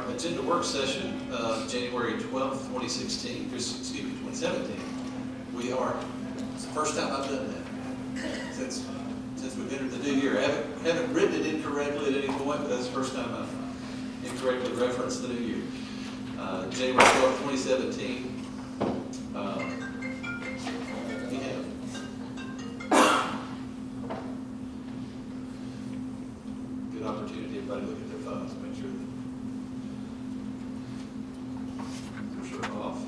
agenda work session of January 12th, 2016, excuse me, 2017. It's the first time I've done that since we've entered the new year. I haven't written it incorrectly at any point, but that's the first time I've incorrectly referenced the new year. January 12th, 2017. We have good opportunity, everybody look at their phones, make sure that they're off.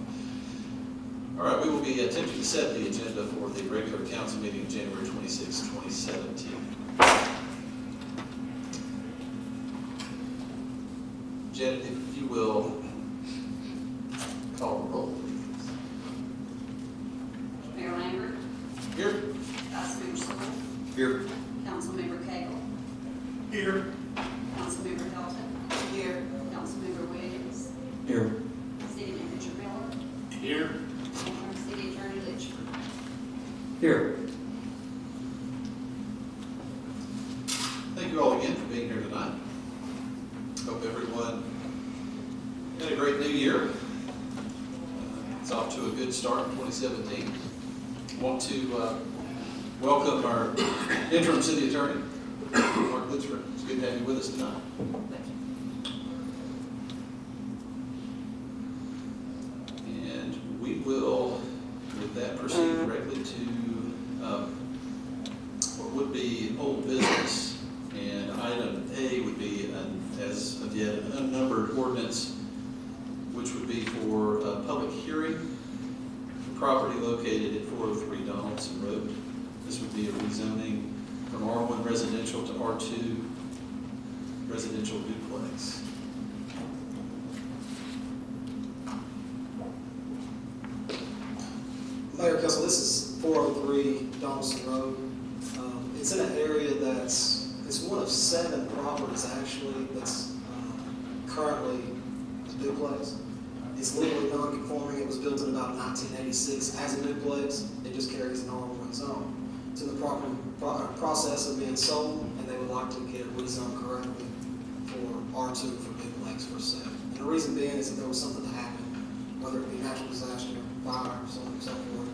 All right, we will be attempting to set the agenda for the regular council meeting January 26, 2017. Janet, if you will call the roll, please. Mayor Lambert, Here. Councilmember Stoll, Here. Councilmember Cagle, Here. Councilmember Hilton, here, Councilmember Williams, Here. City Manager Miller, Here. and City Attorney Litchfield. Here. Thank you all again for being here tonight. Hope everyone had a great new year. It's off to a good start in 2017. Want to welcome our interim city attorney, Mark Litchfield. It's good to have you with us tonight. And we will, with that, proceed directly to what would be old business. And item A would be, as of yet, an unnumbered ordinance, which would be for a public hearing for property located at 403 Donaldson Road. This would be a rezoning from R1 residential to R2 residential duplex. Mayor, Council, this is 403 Donaldson Road. It's in an area it's one of 7 properties actually that's currently a duplex. It's legally non-conforming. It was built in about 1986 as a duplex. It just carries an R1 zone. It's in the process of being sold, and they would like to get it rezoned correctly for R2 for duplex for sale. And the reason being is that there was something that happened, whether it be natural disaster, fire, so on and so forth.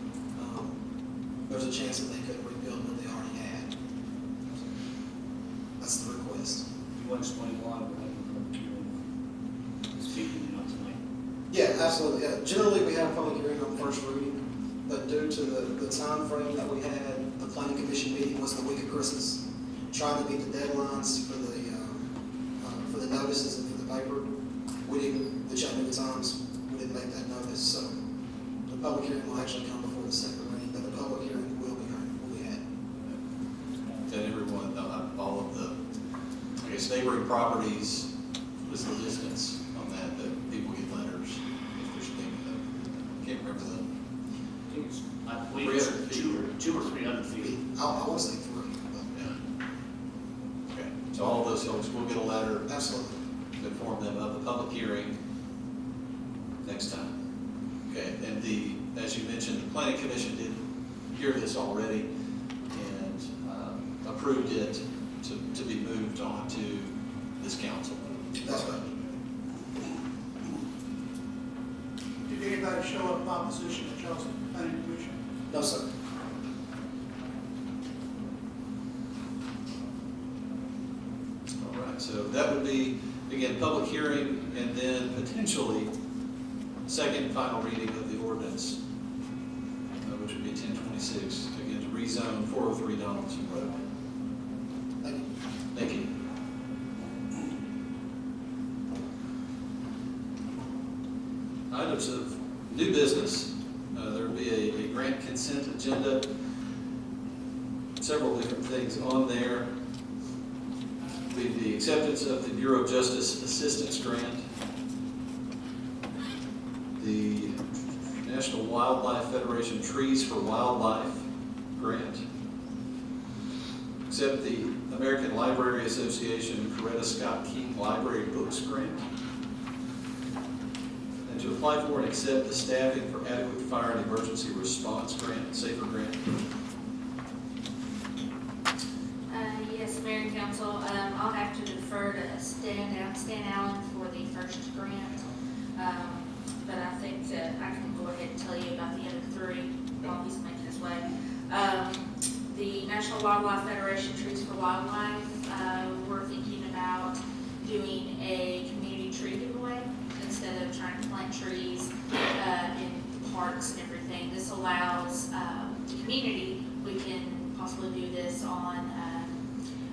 There's a chance that they could rebuild what they already had. That's the request. You want to explain why we're having a public hearing? Speaking out tonight. Yeah, absolutely. Yeah. Generally, we have a public hearing on first reading, but due to the time frame that we had, the planning commission meeting was the week of Christmas. Trying to meet the deadlines for the notices and for the paper, the change of times, we didn't make that notice. So the public hearing will actually come before the second reading, but the public hearing will be had. And everyone, all of the, I guess, neighboring properties, what's the distance on that people get letters if there's anything, I can't remember them. I believe it's 300 feet. 200 or 300 feet. I want to say 3, but Yeah. Okay, so all of those folks will get a letter absolutely. to inform them of the public hearing next time. Okay, and as you mentioned, the planning commission did hear this already and approved it to be moved on to this council. That's right. Did anybody show up in opposition to Charleston Planning Commission? No, sir. All right, so that would be, again, public hearing and then potentially second and final reading of the ordinance, which would be 1026, again, to rezone 403 Donaldson Road. Thank you. Thank you. Items of new business. There will be a grant consent agenda. Several different things on there. The acceptance of the Bureau of Justice Assistance Grant. The National Wildlife Federation Trees for Wildlife Grant. Accept the American Library Association Coretta Scott King Library Books Grant. And to apply for and accept the Staffing for Adequate Fire and Emergency Response Grant, SAFER grant. Yes, Mayor and Council, I'll have to defer to Stan Stan Allen for the first grant. But I think that I can go ahead and tell you about the other three while he's making his way. The National Wildlife Federation Trees for Wildlife, we're thinking about doing a community tree giveaway instead of trying to plant trees in parks and everything. This allows the community, we can possibly do this on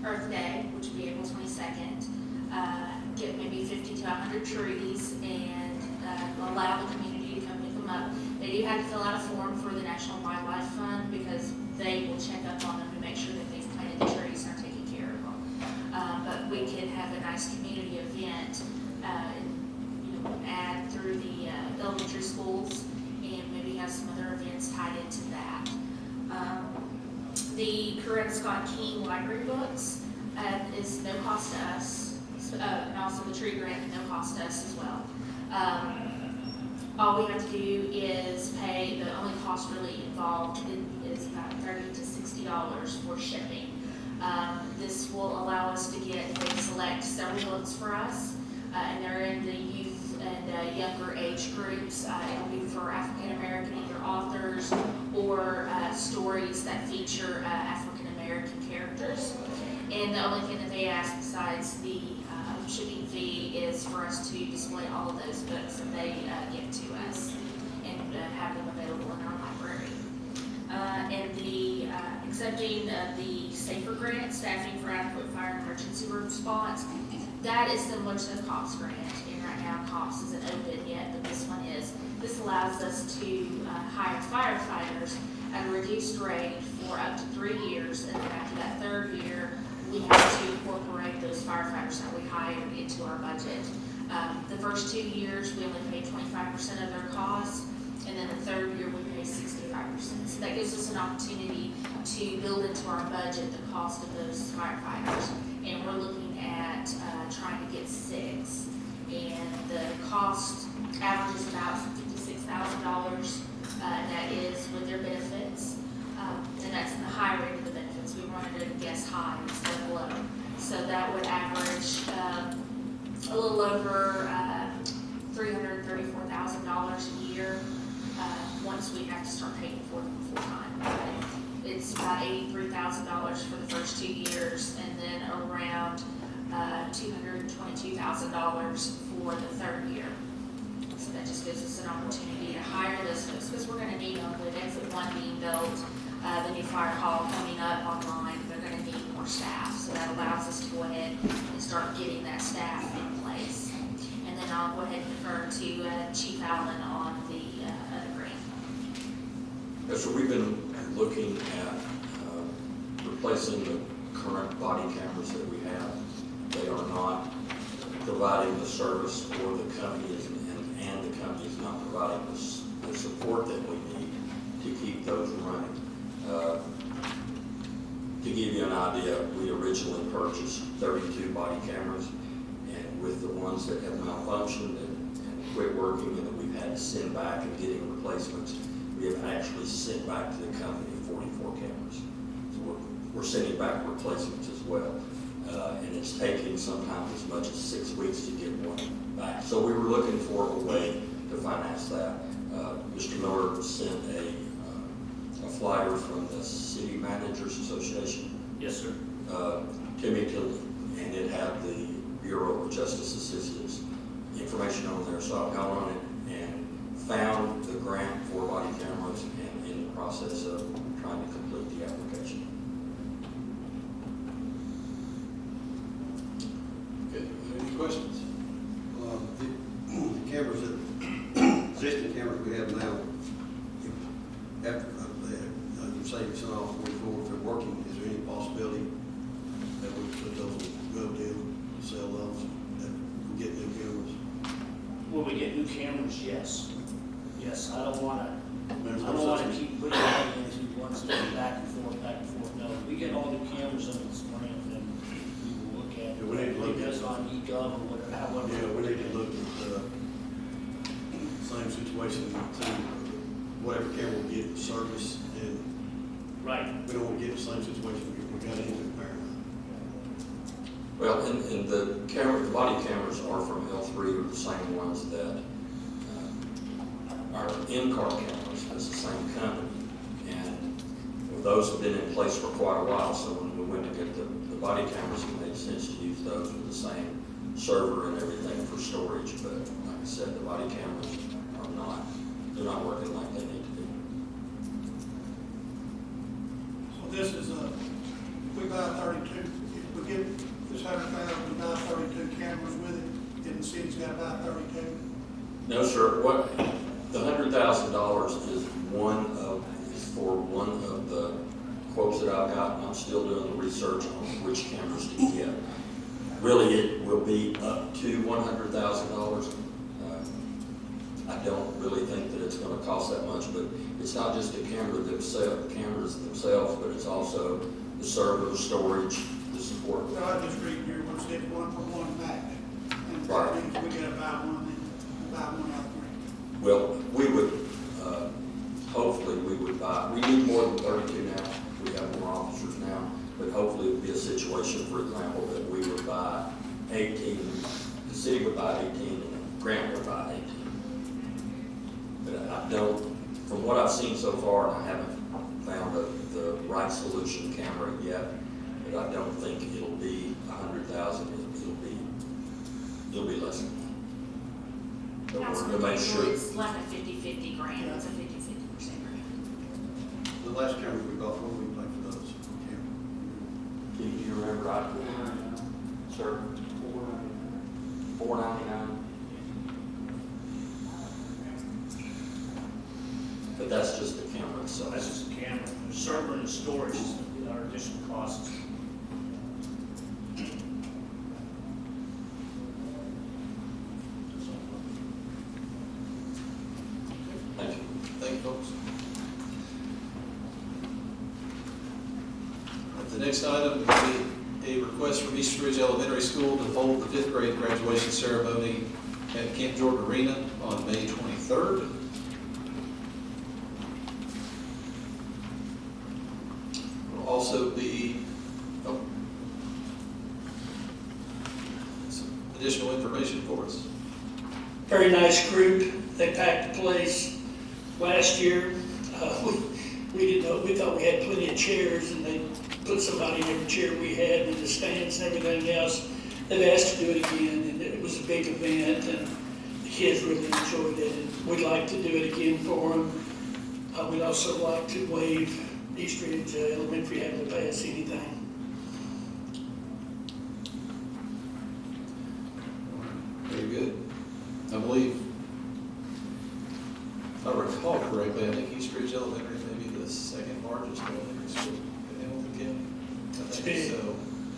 Earth Day, which would be April 22nd, get maybe 50 to 100 trees and allow the community to come pick them up. They do have to fill out a form for the National Wildlife Fund because they will check up on them to make sure that they've planted the trees and are taking care of them. But we could have a nice community event, add through the elementary schools and maybe have some other events tied into that. The Coretta Scott King Library books is no cost to us, and also the tree grant, no cost to us as well. All we have to do is pay, the only cost really involved is about $30 to $60 for shipping. This will allow us to they select several books for us, and they're in the youth and younger age groups. It'll be for African American either authors or stories that feature African American characters. And the only thing that they ask besides the shipping fee is for us to display all of those books that they give to us and have them available in our library. And the accepting of the SAFER grant, Staffing for Adequate Fire and Emergency Response, that is similar to the COPS grant. And right now COPS isn't open yet, but this one is. This allows us to hire firefighters at a reduced rate for up to 3 years, and then after that 3rd year, we have to incorporate those firefighters that we hired into our budget. The first 2 years, we only pay 25% of their costs, and then the 3rd year, we pay 65%. So that gives us an opportunity to build into our budget the cost of those firefighters. And we're looking at trying to get 6. And the cost averages about $56,000, and that is with their benefits. And that's in the high rate of the benefits. We wanted to guess high instead of low. So that would average a little over $334,000 a year once we have to start paying for them full time. It's about $83,000 for the first 2 years, and then around $222,000 for the 3rd year. So that just gives us an opportunity to hire those folks because we're going to need them with Exit 1 being built. The new fire hall coming up online, they're going to need more staff. So that allows us to go ahead and start getting that staff in place. And then I'll go ahead and defer to Chief Allen on the other grant. Yeah, so we've been looking at replacing the current body cameras that we have. They are not providing the service for the companies, and the company is not providing the support that we need to keep those running. To give you an idea, we originally purchased 32 body cameras, and with the ones that have malfunctioned and quit working and that we've had to send back and getting replacements, we have actually sent back to the company 44 cameras. So we're sending back replacements as well. And it's taking sometimes as much as 6 weeks to get one back. So we were looking for a way to finance that. Mr. Miller sent a flyer from the City Managers Association. Yes, sir. To me, and it had the Bureau of Justice Assistance information on there. So I've gone on it and found the grant for body cameras and in the process of trying to complete the application. Okay, any questions? The cameras existing cameras we have now, after you're saying it's not all 44, if they're working, is there any possibility that we put those on gov deal, sell those, that we get new cameras? Will we get new cameras? Yes. Yes, I don't want There's to no such- keep putting money into one thing back and forth. No, if we get all the cameras under this grant, then we will look at Yeah, we need to look it at- does on eGov or whatever. However. Yeah, we need to look at the same situation to whatever camera we get service, and Right. we don't want to get the same situation we got into apparently. Well, and the body cameras is that our in-car cameras has the same company, and those have been in place for quite a while, so when we went to get the body cameras, it made sense to use those with the same server and everything for storage, but like I said, the body cameras are not, they're not working like they need to be. So this is if we buy 32, if we get this 100,000, we buy 32 cameras with it, then the city's got to buy 32. No, sir, what, the $100,000 is for one of the quotes that I've got, and I'm still doing the research on which cameras to get. Really, it will be up to $100,000. I don't really think that it's gonna cost that much, but it's not just the cameras themselves, but it's also the server, storage, the support. Well, I just read here, we'll stick 1 for 1 back. And Right. that means we got to buy one, then buy one out there. Well, we would, hopefully we would buy, we need more than 32 now, we have more officers now, but hopefully it would be a situation, for example, that we would buy 18, the city would buy 18, and Grant would buy 18. But I don't, from what I've seen so far, and I haven't found the right solution camera yet, but I don't think it'll be 100,000, it'll be less than that. But we're Councilman gonna make Cagle, sure. it's like a 50-50 grant, it's a 50% grant. The last camera we bought, what did we pay for those? Do you remember, sir? $4.99. But that's just the camera So itself. that's just a camera. The server and storage is our additional costs. Thank you. Thank you, folks. The next item would be a request from East Ridge Elementary School to hold the 5th grade graduation ceremony at Camp Jordan Arena on May 23rd. Will also be some additional information for us. Very nice group. They packed the place last year. We didn't know, we thought we had plenty of chairs, and they put somebody in every chair we had, and the stands and everything else. They've asked to do it again, and it was a big event, and the kids really enjoyed it, and we'd like to do it again for them. We'd also like to waive East Ridge Elementary having to pay us anything. Very good. I believe, if I recall correctly, I think East Ridge Elementary may be the second largest elementary school in Hamilton County. I think so.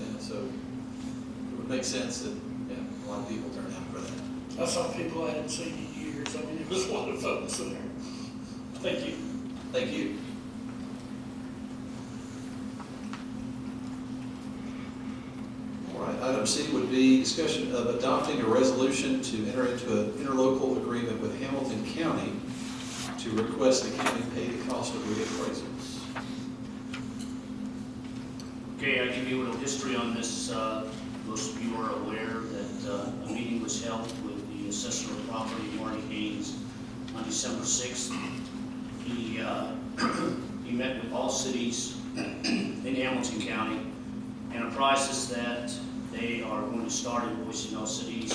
And so it would make sense that, yeah, a lot of people turn out for that. I saw people I hadn't seen in years. I mean, it was a lot of folks in there. Thank you. Thank you. All right, item C would be discussion of adopting a resolution to enter into an interlocal agreement with Hamilton County to request the county pay the cost of reappraisals. Okay, I'll give you a little history on this. Most of you are aware that a meeting was held with the assessor of property, Marty Haynes, on December 6th. He met with all cities in Hamilton County and apprised us that they are going to start invoicing all cities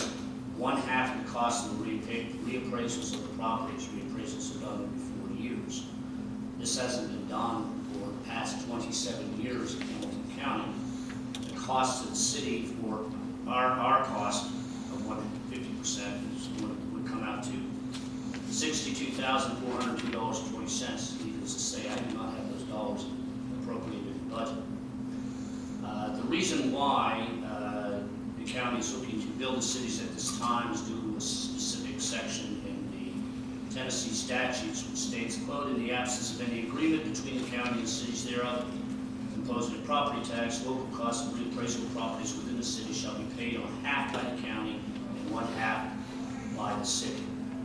1/2 the cost of the reappraisals of the properties. Reappraisals are done every 4 years. This hasn't been done for the past 27 years in Hamilton County. The cost of the city for our cost of 150% would come out to $62,402.20. Needless to say, I do not have those dollars appropriated in the budget. The reason why the county is looking to build the cities at this time is due to a specific section in the Tennessee statutes which states, quote, "In the absence of any agreement between the county and the cities thereof, imposing a property tax, local costs of reappraisal of properties within the city shall be paid on 1/2 by the county and 1/2 by the city."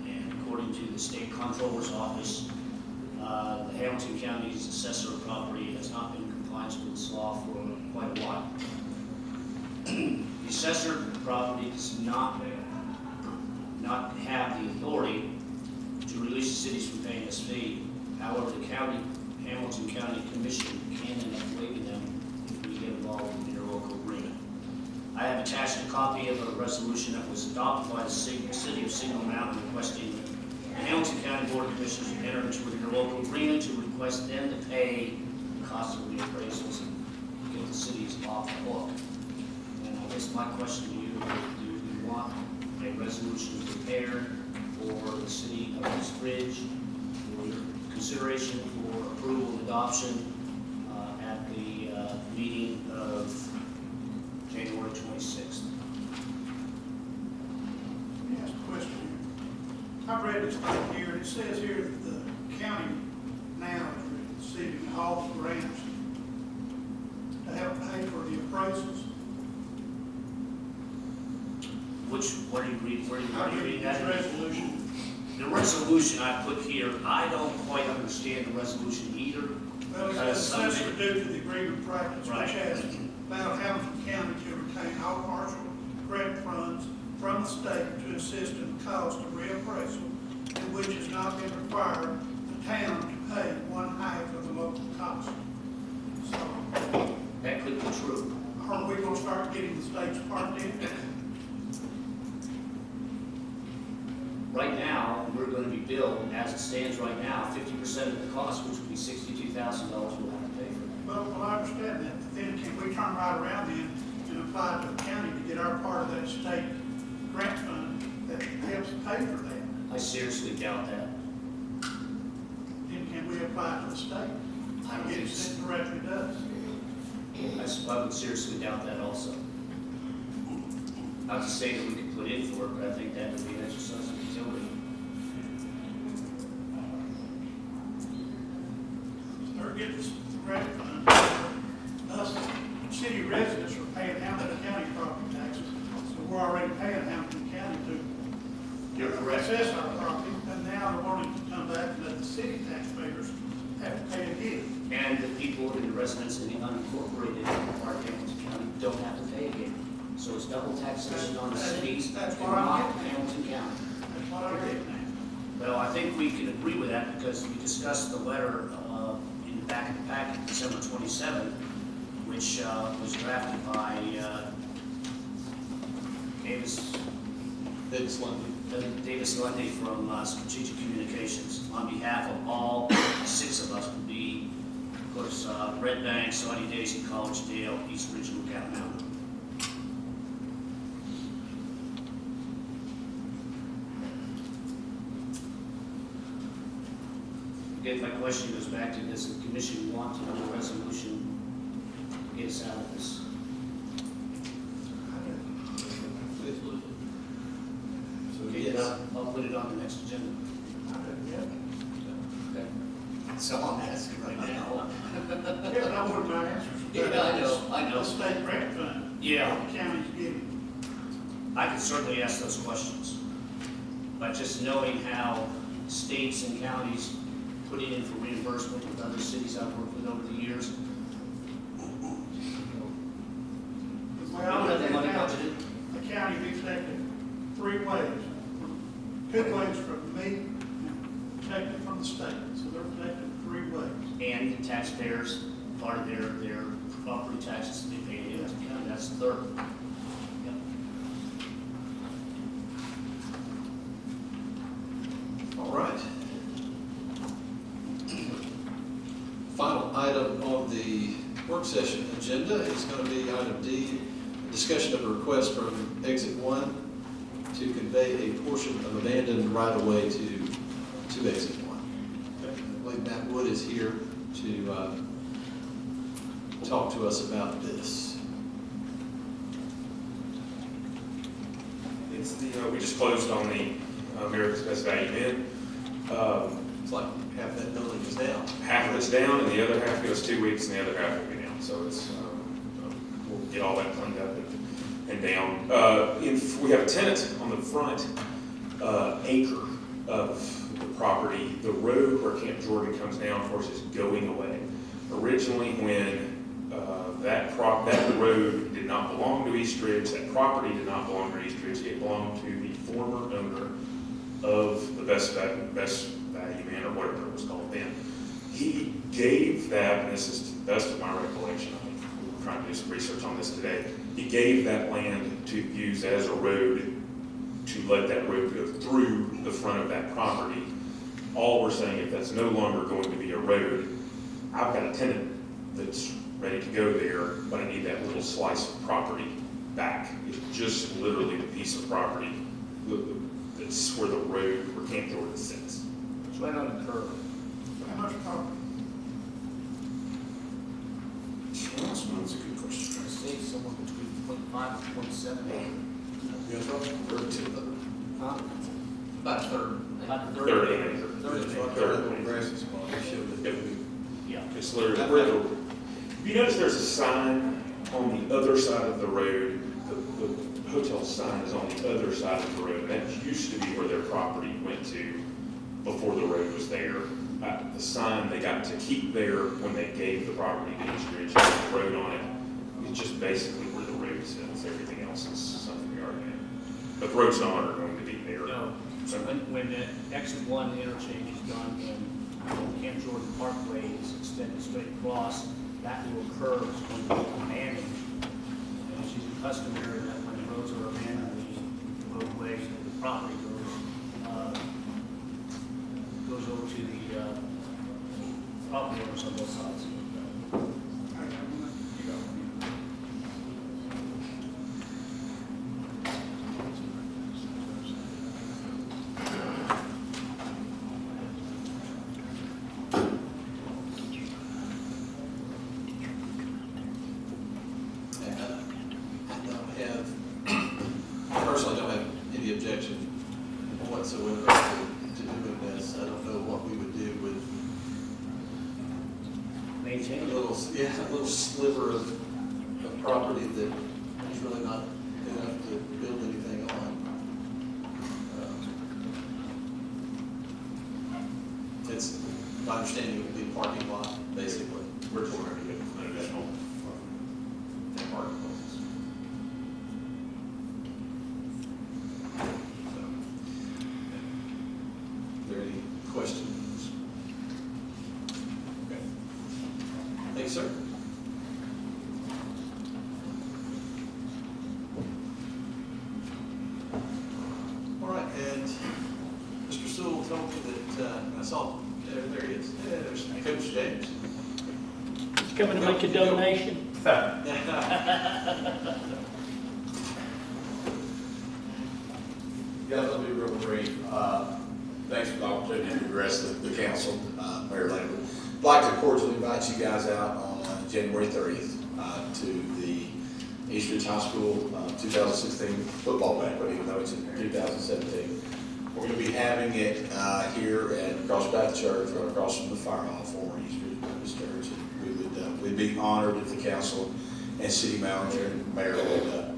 And according to the state comptroller's office, the Hamilton County's assessor of property has not been in compliance with this law for quite a while. The assessor of property does not not have the authority to release the cities from paying this fee. However, the Hamilton County Commission can end up waiving them if we get involved in their local agreement. I have attached a copy of a resolution that was adopted by the city of Signal Mountain requesting the Hamilton County Board of Commissioners to enter into an interlocal agreement to request them to pay the cost of reappraisals and get the cities off the hook. And I guess my question to you, do you want a resolution prepared for the city of East Ridge for your consideration for approval and adoption at the meeting of January 26th? Let me ask a question here. I've read this thing here, and it says here that the county now is receiving all the grants to help pay for the appraisals. What are you reading? Where I are you read reading this that? resolution. The resolution I put here, I don't quite understand the resolution either. Well, it says assessor due to the agreement practice, Right. which has allowed Hamilton County to retain all partial grant funds from the state to assist in the cost of reappraisal, and which has not been required the town to pay 1/2 of the local cost. So, That could be true. are we gonna start getting the state's part in? Right now, we're going to be billed, as it stands right now, 50% of the cost, which would be $62,000 we'll have to pay for that. Well, I understand that, but then can we turn right around then and apply to the county to get our part of that state grant fund that helps pay for that? I seriously doubt that. Then can we apply to the state? I don't Get think it so. sent correctly does. I would seriously doubt that also. Not to say that we could put in for it, but I think that would be an exercise of utility. Start getting this grant fund. Us, city residents are paying Hamilton County property taxes, so we're already paying Hamilton County You're to correct. assess our property, and now they're wanting to come back and let the city taxpayers have to pay again. And the people and the residents in the unincorporated part of Hamilton County don't have to pay again. So it's double taxation on the cities and That's what I'm not getting at. Hamilton County. That's what I'm getting at. Well, I think we can agree with that because we discussed the letter in the back of the packet, December 27th, which was drafted by Davis Lundy from Strategic Communications on behalf of all 6 of us would be, of course, Red Bank, Saudi Daisy, College Dale, East Ridge, and Lookout Mountain. Again, my question goes back to, does the commission want to do a resolution to get us out of this? So, Okay, yes. I'll put it on the next agenda. Okay. So I'm asking right now. Yeah, but I wouldn't mind answers. Yeah, I know. The state grant fund. Yeah. The county's giving. I could certainly ask those questions. But just knowing how states and counties put in for reimbursement with other cities I've worked with over the years. The way We I don't look have the at money it now, budgeted. the county be protected 3 ways. 2 ways from me, and protected from the state. So they're protected 3 ways. And the taxpayers, part of their property taxes they pay in Hamilton County, that's the third. Yep. All right. Final item on the work session agenda is going to be item D, discussion of a request from Exit 1 to convey a portion of abandoned right-of-way to Exit 1. I believe Matt Wood is here to talk to us about this. It's the, we just closed on the America's Best Value Inn. It's like half that building is down. Half of it's down, and the other half goes 2 weeks, and the other half will be down. So it's, we'll get all that cleaned up and down. We have a tenant on the front acre of the property. The road where Camp Jordan comes down, of course, is going away. Originally, when that road did not belong to East Ridge, that property did not belong to East Ridge, it belonged to the former owner of the Best Value Inn, or whatever it was called then. He gave that, and this is to the best of my recollection, I think we were trying to do some research on this today, he gave that land to use as a road, to let that road go through the front of that property. All we're saying, if that's no longer going to be a road, I've got a tenant that's ready to go there, but I need that little slice of property back. It's just literally the piece of property that's where the road, where Camp Jordan sits. It's right on the curve. How much property? That's a good question. I say somewhere between 0.5 and 0.7 acre. Yes, right. Huh? About a third. About a Third third. acre. It's right there on the grassy spot. It showed it. Yeah. It's literally where the, if you notice there's a sign on the other side of the road, the hotel sign is on the other side of the road. That used to be where their property went to before the road was there. The sign they got to keep there when they gave the property to East Ridge, had the road on it. It's just basically where the road sits. Everything else is something we already have. But the road's no longer going to be there. No, so when the exit one interchange is done and Camp Jordan Parkway is extended straight across, that little curve is going to be abandoned. And it's usually customary that when the roads are abandoned, the roadway, the property goes over to the property owners on both sides. I personally don't have any objection whatsoever to doing this. I don't know what we would do with Maintain a it. little sliver of property that is really not enough to build anything on. It's, my understanding, it would be a parking lot, basically. We're trying to get an additional Parking lots. So, are there any questions? Okay. Thank you, sir. All right, and Mr. Sewell told me that, I saw, there he is. Yeah, there's Coach James. He's coming to make a donation. Guys, I'll be real brief. Thanks for the opportunity to address the council, Mayor Lambert. I'd like to cordially invite you guys out on January 30th to the East Ridge High School 2016 football banquet, even though it's in 2017. We're going to be having it here at Cross Baptist Church, right across from the fire hall, former East Ridge Baptist Church. And we'd be honored if the council and city manager and mayor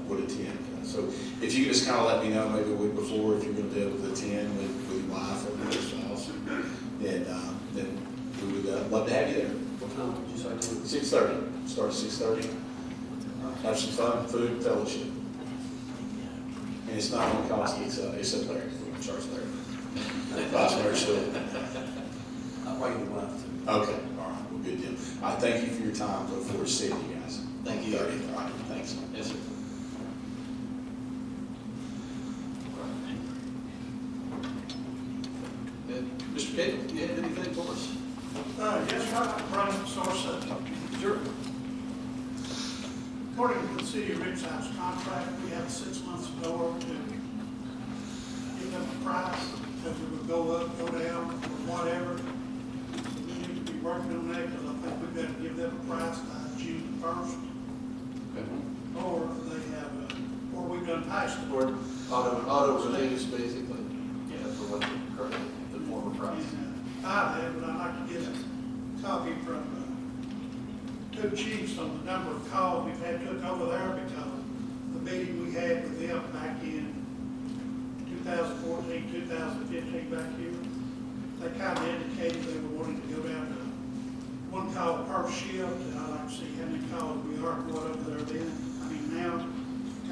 would attend. So if you could just kind of let me know maybe a week before if you're going to be able to attend with your wife or your spouse, then we would love to have you there. What time did you say? 6:30. Start at 6:30. Have some fun, food, fellowship. And it's not going to cost, it's up there. We can charge there. Vice versa. I'll wait until after. Okay, all right, well, good deal. All right, thank you for your time. Look forward to seeing you guys. Thank you. 30th, all right, thanks. Yes, sir. Mr. Cagle, do you have anything for us? Yes, I'd like to bring up a source subject. Sure. According to the city of Richlands contract, we have 6 months ago to give them a price, if we would go up, go down, or whatever. So we need to be working on that, because I think we've got to give them a price by June 1st, or they have, or we've done past it. Or auto renews, basically, for what the former price. And, I have, but I'd like to get a copy from two chiefs on the number of calls we've had took over there, because the meeting we had with them back in 2014, 2015 back here, they kind of indicated they were wanting to go down to one call per shift, and I like to see how many calls we are, what up there then. I mean, now,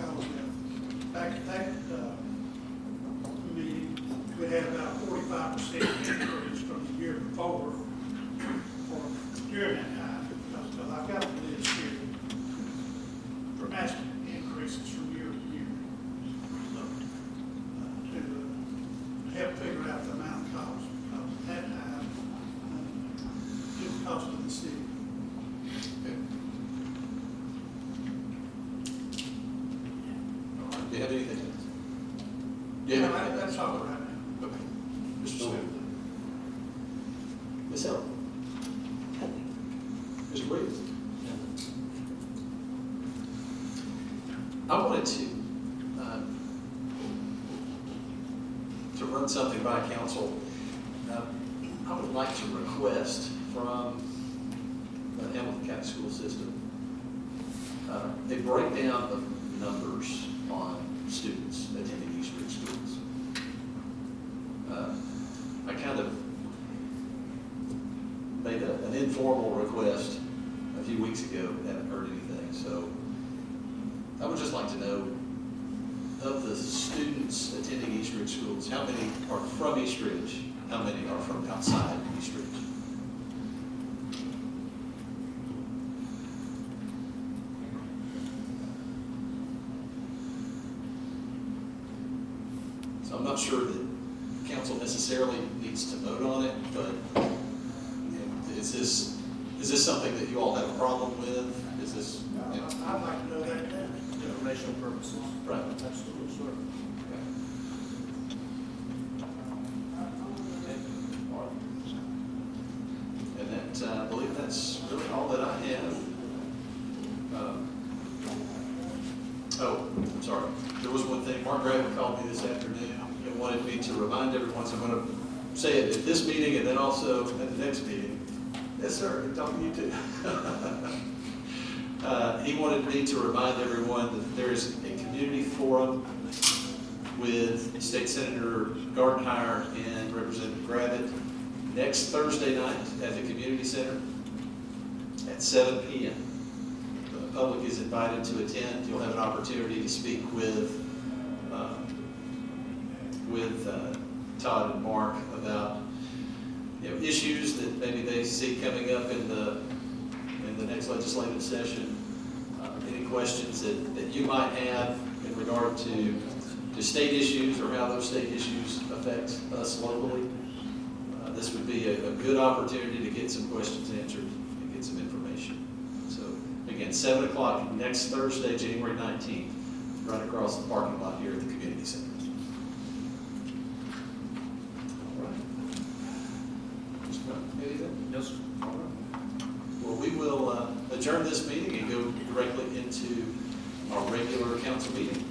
calls, back at that, meeting, we had about 45% increase from the year before, or during that time, because I've got the list here. Dramatic increases from year to year. To help figure out the amount of calls, because at that time, it was costing the city. All right, do you have anything? Do you have anything? That's all right now. Okay. Mr. Smith? Ms. Hill? Mr. Williams? I wanted to run something by council. I would like to request from the Hamilton County School System a breakdown of numbers on students attending East Ridge schools. I kind of made an informal request a few weeks ago, haven't heard anything, so I would just like to know, of the students attending East Ridge schools, how many are from East Ridge? How many are from outside East Ridge? So I'm not sure that council necessarily needs to vote on it, but you know, is this something that you all have a problem with? Is this? You know, I'd like to know that now. Informational purposes. right. Absolutely, sure. And that, I believe that's really all that I have. I'm sorry. There was one thing. Mark Graven called me this afternoon and wanted me to remind everyone, so I'm going to say it at this meeting and then also at the next meeting. Yes, sir. I'm talking to you too. He wanted me to remind everyone that there is a community forum with State Senator Gardenhire and Representative Gravitt next Thursday night at the community center at 7 p.m. The public is invited to attend. You'll have an opportunity to speak with Todd and Mark about issues that maybe they see coming up in the next legislative session. Any questions that you might have in regard to state issues or how those state issues affect us locally. This would be a good opportunity to get some questions answered and get some information. So again, 7 o'clock next Thursday, January 19th, right across the parking lot here at the community center. All right. Anything? Yes, sir. All right. Well, we will adjourn this meeting and go directly into our regular council meeting.